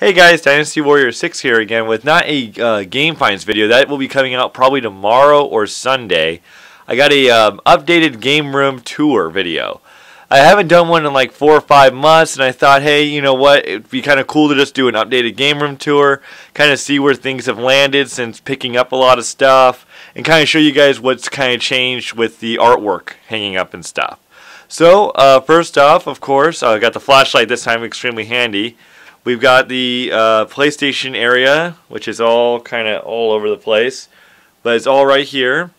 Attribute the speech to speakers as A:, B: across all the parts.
A: Hey guys, DynastyWarriors6 here again with not a game finds video. That will be coming out probably tomorrow or Sunday. I got a updated game room tour video. I haven't done one in like 4 or 5 months, and I thought, hey, you know what, it'd be kind of cool to just do an updated game room tour, kind of see where things have landed since picking up a lot of stuff, and kind of show you guys what's kind of changed with the artwork hanging up and stuff. So, first off, of course, I got the flashlight this time, extremely handy. We've got the PlayStation area, which is all kind of all over the place, but it's all right here.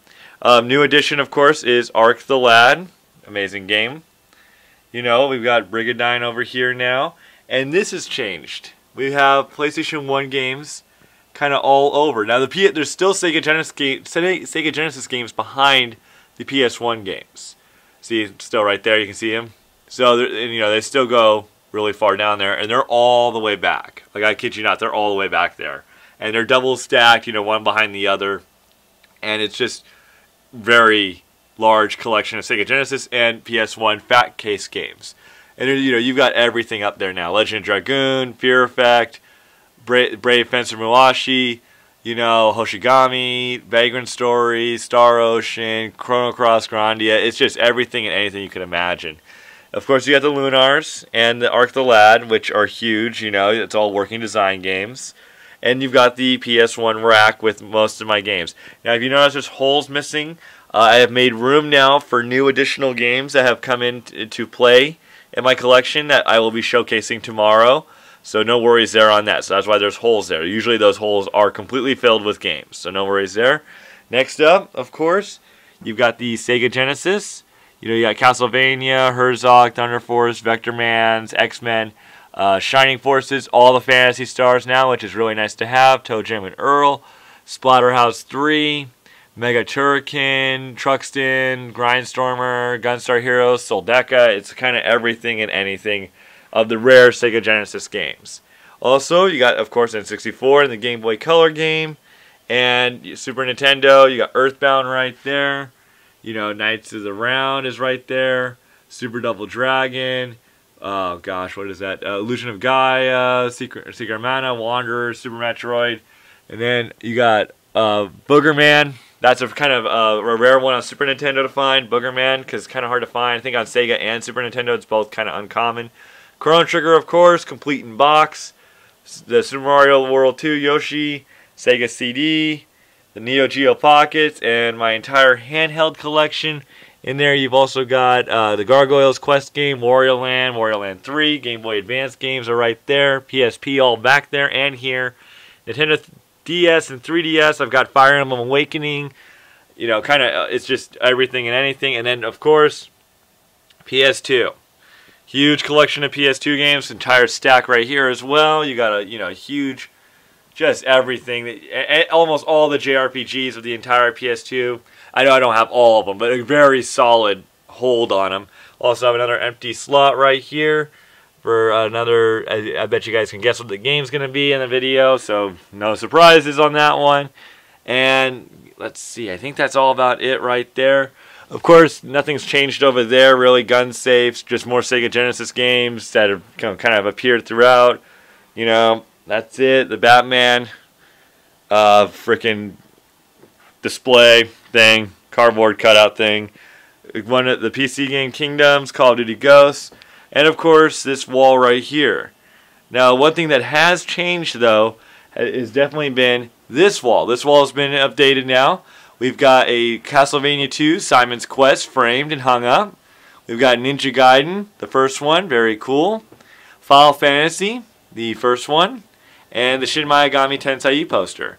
A: New addition, of course, is Ark the Lad. Amazing game. You know, we've got Brigadine over here now, and this has changed. We have PlayStation 1 games kind of all over. Now, there's still Sega Genesis games behind the PS1 games. See, still right there, you can see them. So, you know, they still go really far down there, and they're all the way back. Like, I kid you not, they're all the way back there. And they're double stacked, you know, one behind the other. And it's just very large collection of Sega Genesis and PS1 fat case games. And, you know, you've got everything up there now. Legend of Dragoon, Fear Effect, Brave Fencer Muashi, you know, Hoshigami, Vagrant Story, Star Ocean, Chrono Cross Grandia. It's just everything and anything you can imagine. Of course, you got the Lunars and the Ark the Lad, which are huge. You know, it's all working design games. And you've got the PS1 rack with most of my games. Now, if you notice there's holes missing, I have made room now for new additional games that have come into play in my collection that I will be showcasing tomorrow. So no worries there on that. So that's why there's holes there. Usually those holes are completely filled with games. So no worries there. Next up, of course, you've got the Sega Genesis. You know, you got Castlevania, Herzog, Thunder Force, Vectormans, X-Men, Shining Forces, all the Fantasy Stars now, which is really nice to have. Toe Jam and Earl, Splatterhouse 3, Mega Turrican, Truxton, Grindstormer, Gunstar Heroes, Soldeca. It's kind of everything and anything of the rare Sega Genesis games. Also, you got, of course, N64 and the Game Boy Color game, and Super Nintendo. You got Earthbound right there. You know, Knights of the Round is right there. Super Double Dragon. Oh gosh, what is that? Illusion of Gaia, Secret Mana, Wanderer, Super Metroid. And then you got Boogerman. That's a kind of a rare one on Super Nintendo to find. Boogerman, because it's kind of hard to find. I think on Sega and Super Nintendo it's both kind of uncommon. Chrono Trigger, of course, complete in box. The Super Mario World 2 Yoshi, Sega CD, the Neo Geo Pockets, and my entire handheld collection. In there, you've also got the Gargoyles Quest game, Wario Land 3, Game Boy Advance games are right there, PSP all back there and here. Nintendo DS and 3DS, I've got Fire Emblem Awakening. You know, kind of, it's just everything and anything. And then, of course, PS2. Huge collection of PS2 games, entire stack right here as well. You got a, you know, huge, just everything, almost all the JRPGs of the entire PS2. I know I don't have all of them, but a very solid hold on them. Also have another empty slot right here for another, I bet you guys can guess what the game's going to be in the video, so no surprises on that one. And let's see, I think that's all about it right there. Of course, nothing's changed over there, really. Gun safes, just more Sega Genesis games that have kind of appeared throughout. You know, that's it. The Batman freaking display thing, cardboard cutout thing. One of the PC game Kingdoms, Call of Duty Ghosts, and of course this wall right here. Now, one thing that has changed though has definitely been this wall. This wall has been updated now. We've got a Castlevania 2 Simon's Quest framed and hung up. We've got Ninja Gaiden, the first one, very cool. Final Fantasy, the first one, and the Shin Megami Tensei poster.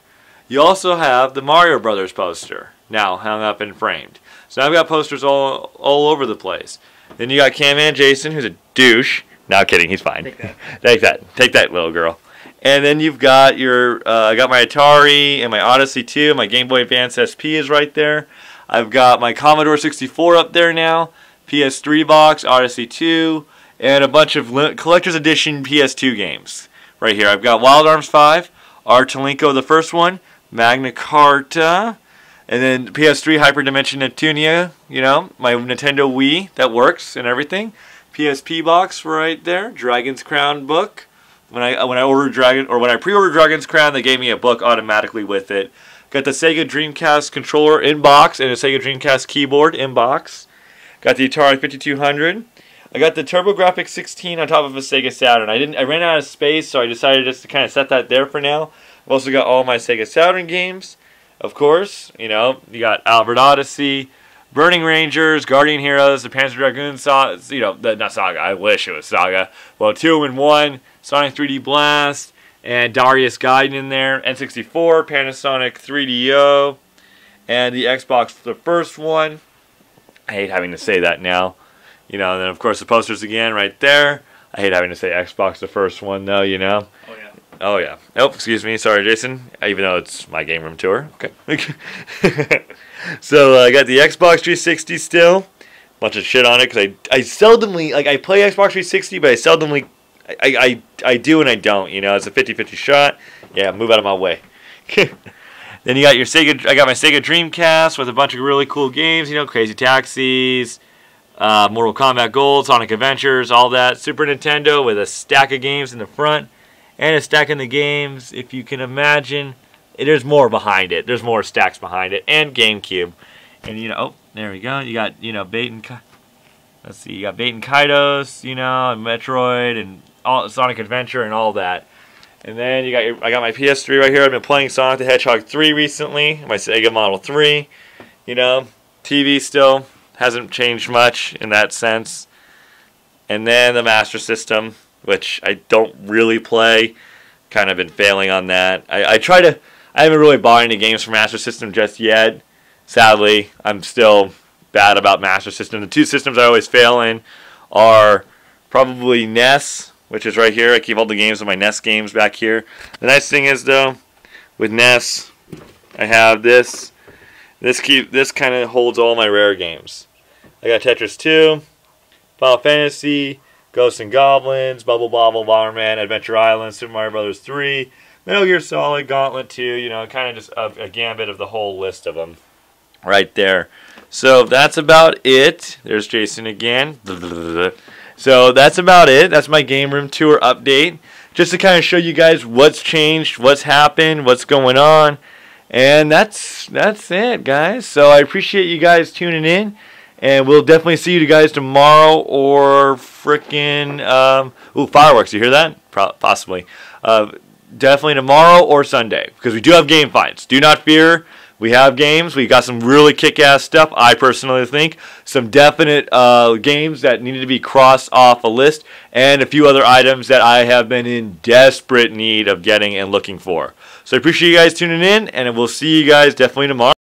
A: You also have the Mario Brothers poster, now hung up and framed. So now I've got posters all over the place. Then you got Camman Jason, who's a douche. No, kidding, he's fine. Take that. Take that, little girl. And then you've got your, I got my Atari and my Odyssey 2. My Game Boy Advance SP is right there. I've got my Commodore 64 up there now. PS3 box, Odyssey 2, and a bunch of collector's edition PS2 games right here. I've got Wild Arms 5, Artelinko the first one, Magna Carta, and then PS3 Hyperdimension Neptunia, you know, my Nintendo Wii that works and everything. PSP box right there, Dragon's Crown book, when I pre-ordered Dragon's Crown, they gave me a book automatically with it. Got the Sega Dreamcast controller in box and a Sega Dreamcast keyboard in box. Got the Atari 5200. I got the TurboGrafx 16 on top of a Sega Saturn. I ran out of space, so I decided just to kind of set that there for now. I've also got all my Sega Saturn games, of course. You know, you got Albert Odyssey, Burning Rangers, Guardian Heroes, the Panzer Dragoon Saga. You know, not Saga. I wish it was Saga. Well, 2 in 1, Sonic 3D Blast, and Darius Gaiden in there. N64, Panasonic 3DO, and the Xbox, the first one. I hate having to say that now. You know, and then of course the posters again right there. I hate having to say Xbox, the first one, though, you know.
B: Oh, yeah.
A: Oh, yeah. Oh, excuse me. Sorry, Jason. Even though it's my game room tour. Okay. So, I got the Xbox 360 still. Bunch of shit on it because I seldomly, like, I play Xbox 360, but I seldomly, I do and I don't, you know. It's a 50-50 shot. Yeah, move out of my way. Then you got your Sega, I got my Sega Dreamcast with a bunch of really cool games, you know, Crazy Taxis, Mortal Kombat Gold, Sonic Adventures, all that. Super Nintendo with a stack of games in the front and a stack in the games. If you can imagine, there's more behind it. There's more stacks behind it. And GameCube. And, you know, oh, there we go. You got, you know, let's see, you got Bait and Kaitos, you know, and Metroid and all Sonic Adventure and all that. And then you got I got my PS3 right here. I've been playing Sonic the Hedgehog 3 recently. My Sega Model 3. You know, TV still hasn't changed much in that sense. And then the Master System, which I don't really play. Kind of been failing on that. I haven't really bought any games for Master System just yet. Sadly, I'm still bad about Master System. The two systems I always fail in are probably NES, which is right here. I keep all the games of my NES games back here. The nice thing is, though, with NES, I have this. This kind of holds all my rare games. I got Tetris 2, Final Fantasy, Ghosts and Goblins, Bubble Bobble, Bomberman, Adventure Island, Super Mario Bros. 3, Metal Gear Solid, Gauntlet 2, you know, kind of just a gambit of the whole list of them right there. So that's about it. There's Jason again. So that's about it. That's my game room tour update. Just to kind of show you guys what's changed, what's happened, what's going on. And that's it, guys. So I appreciate you guys tuning in. And we'll definitely see you guys tomorrow or frickin' fireworks. You hear that? Possibly. Definitely tomorrow or Sunday. Because we do have game finds. Do not fear. We have games. We got some really kick-ass stuff, I personally think. Some definite games that needed to be crossed off a list. And a few other items that I have been in desperate need of getting and looking for. So I appreciate you guys tuning in. And we'll see you guys definitely tomorrow.